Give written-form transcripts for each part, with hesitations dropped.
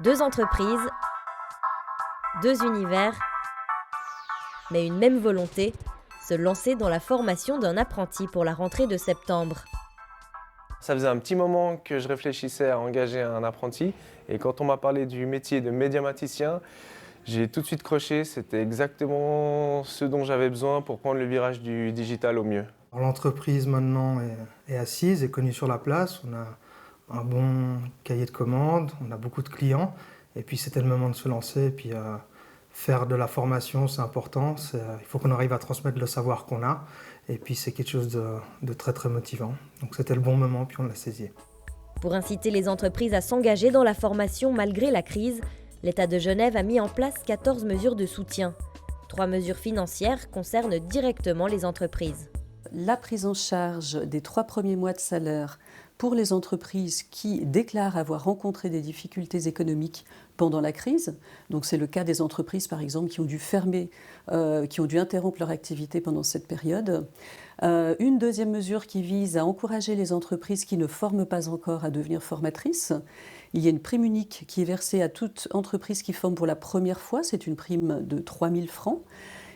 Deux entreprises, deux univers, mais une même volonté, se lancer dans la formation d'un apprenti pour la rentrée de septembre. Ça faisait un petit moment que je réfléchissais à engager un apprenti et quand on m'a parlé du métier de médiamaticien, j'ai tout de suite croché, c'était exactement ce dont j'avais besoin pour prendre le virage du digital au mieux. L'entreprise maintenant est assise, est connue sur la place, on a un bon cahier de commandes, on a beaucoup de clients et puis c'était le moment de se lancer et puis faire de la formation c'est important, il faut qu'on arrive à transmettre le savoir qu'on a et puis c'est quelque chose de très très motivant. Donc c'était le bon moment puis on l'a saisi. Pour inciter les entreprises à s'engager dans la formation malgré la crise, l'État de Genève a mis en place 14 mesures de soutien. 3 mesures financières concernent directement les entreprises. La prise en charge des 3 premiers mois de salaire pour les entreprises qui déclarent avoir rencontré des difficultés économiques pendant la crise. Donc c'est le cas des entreprises par exemple qui ont dû fermer, qui ont dû interrompre leur activité pendant cette période. Une deuxième mesure qui vise à encourager les entreprises qui ne forment pas encore à devenir formatrices. Il y a une prime unique qui est versée à toute entreprise qui forme pour la première fois, c'est une prime de 3 000 francs.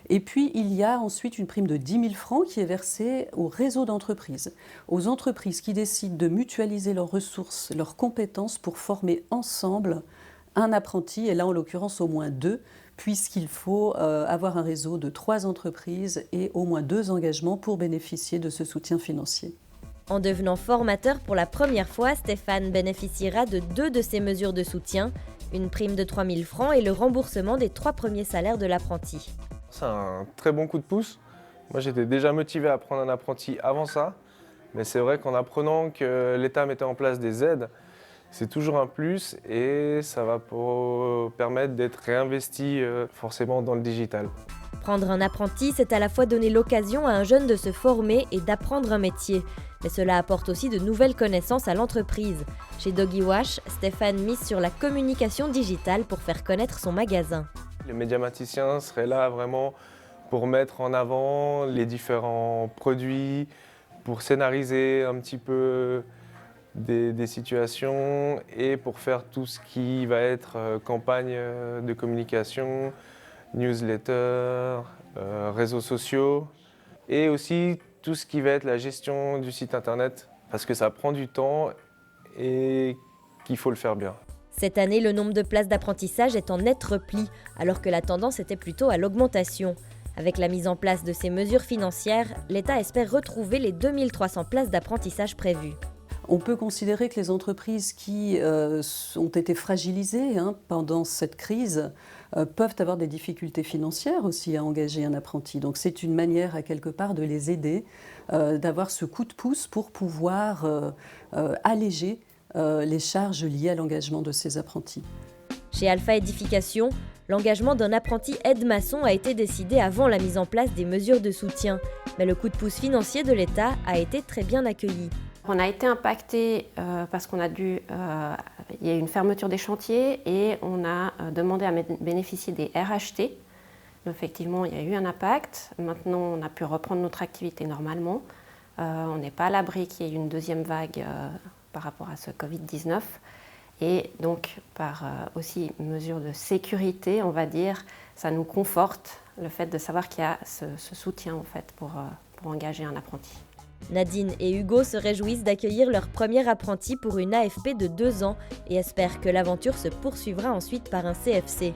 Et puis, il y a ensuite une prime de 10 000 francs qui est versée au réseau d'entreprises, aux entreprises qui décident de mutualiser leurs ressources, leurs compétences pour former ensemble un apprenti, et là en l'occurrence au moins 2, puisqu'il faut avoir un réseau de 3 entreprises et au moins 2 engagements pour bénéficier de ce soutien financier. En devenant formateur pour la première fois, Stéphane bénéficiera de 2 de ces mesures de soutien, une prime de 3 000 francs et le remboursement des 3 premiers salaires de l'apprenti. C'est un très bon coup de pouce. Moi j'étais déjà motivé à prendre un apprenti avant ça, mais c'est vrai qu'en apprenant que l'État mettait en place des aides, c'est toujours un plus et ça va permettre d'être réinvesti forcément dans le digital. Prendre un apprenti, c'est à la fois donner l'occasion à un jeune de se former et d'apprendre un métier. Mais cela apporte aussi de nouvelles connaissances à l'entreprise. Chez Doggy Wash, Stéphane mise sur la communication digitale pour faire connaître son magasin. Le médiamaticien serait là vraiment pour mettre en avant les différents produits, pour scénariser un petit peu des situations et pour faire tout ce qui va être campagne de communication, newsletter, réseaux sociaux et aussi tout ce qui va être la gestion du site internet parce que ça prend du temps et qu'il faut le faire bien. Cette année, le nombre de places d'apprentissage est en net repli, alors que la tendance était plutôt à l'augmentation. Avec la mise en place de ces mesures financières, l'État espère retrouver les 2300 places d'apprentissage prévues. On peut considérer que les entreprises qui ont été fragilisées pendant cette crise peuvent avoir des difficultés financières aussi à engager un apprenti. Donc c'est une manière à quelque part de les aider, d'avoir ce coup de pouce pour pouvoir alléger les charges liées à l'engagement de ces apprentis. Chez Alpha Édification, l'engagement d'un apprenti aide-maçon a été décidé avant la mise en place des mesures de soutien, mais le coup de pouce financier de l'État a été très bien accueilli. On a été impacté parce qu'on a il y a eu une fermeture des chantiers et on a demandé à bénéficier des RHT. Donc, effectivement, il y a eu un impact. Maintenant, on a pu reprendre notre activité normalement. On n'est pas à l'abri qu'il y ait une deuxième vague par rapport à ce Covid-19. Et donc, par aussi mesure de sécurité, on va dire, ça nous conforte le fait de savoir qu'il y a ce soutien en fait, pour engager un apprenti. Nadine et Hugo se réjouissent d'accueillir leur premier apprenti pour une AFP de 2 ans et espèrent que l'aventure se poursuivra ensuite par un CFC.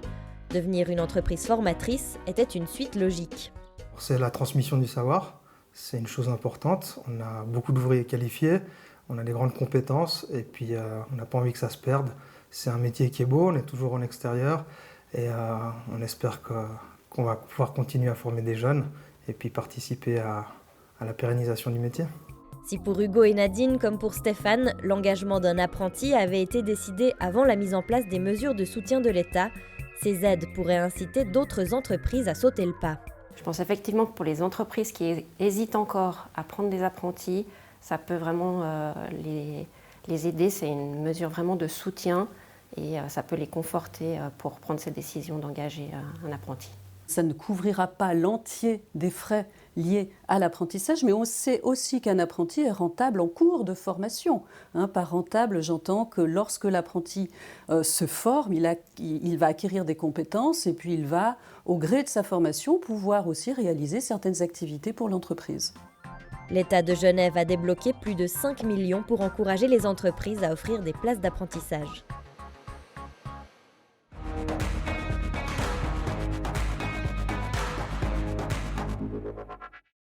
Devenir une entreprise formatrice était une suite logique. C'est la transmission du savoir, c'est une chose importante. On a beaucoup d'ouvriers qualifiés, on a des grandes compétences et puis on n'a pas envie que ça se perde. C'est un métier qui est beau, on est toujours en extérieur et on espère qu'on va pouvoir continuer à former des jeunes et puis participer à la pérennisation du métier. Si pour Hugo et Nadine, comme pour Stéphane, l'engagement d'un apprenti avait été décidé avant la mise en place des mesures de soutien de l'État, ces aides pourraient inciter d'autres entreprises à sauter le pas. Je pense effectivement que pour les entreprises qui hésitent encore à prendre des apprentis, ça peut vraiment les aider. C'est une mesure vraiment de soutien et ça peut les conforter pour prendre cette décision d'engager un apprenti. Ça ne couvrira pas l'entier des frais liées à l'apprentissage, mais on sait aussi qu'un apprenti est rentable en cours de formation. Par rentable, j'entends que lorsque l'apprenti se forme, il va acquérir des compétences et puis il va, au gré de sa formation, pouvoir aussi réaliser certaines activités pour l'entreprise. L'État de Genève a débloqué plus de 5 millions pour encourager les entreprises à offrir des places d'apprentissage.